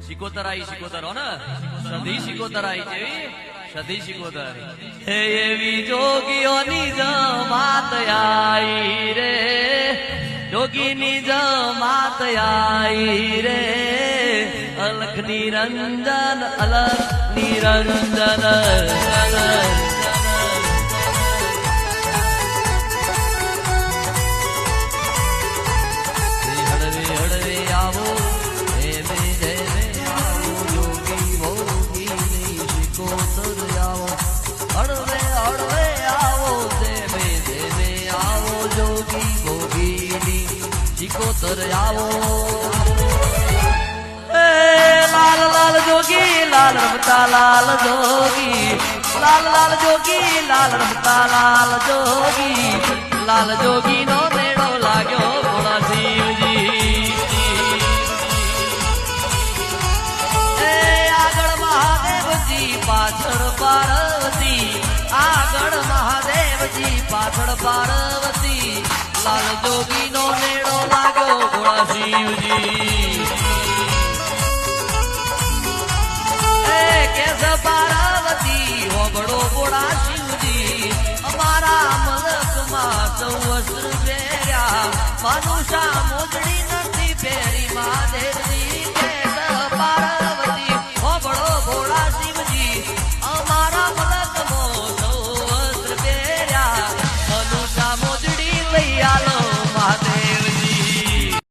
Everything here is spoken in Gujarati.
શિકોતર આઈ શિકોતર હો ને સધી શિકોતર આઈ જેવી સધી શિકોતર હે એવી જોગીઓની જમાત આઈ રે જોગીની જમાત આઈ રે અલખ નિરંજન અલખ નિરંજન શિકોતર આવો લાલ લાલ જોગી લાલ રમતા લાલ જોગી લાલ લાલ જોગી લાલ રમતા લાલ જોગી લાલ જોગી નો મેળો લાગ્યો ભોળા શિવજી આગળ મહાદેવજી પાછળ પાર્વતી આગળ મહાદેવજી પાછળ પાર્વતી લાલ જોગી નો નેડો લાગ્યો ભોળા શિવજી કેસ પાર્વતી હોગડો ભોળા શિવજી અમારા મલકમાં સૌ વસ્ત્ર પહેર્યા મનુષા મોજડી નથી પહેરી મહાદેવ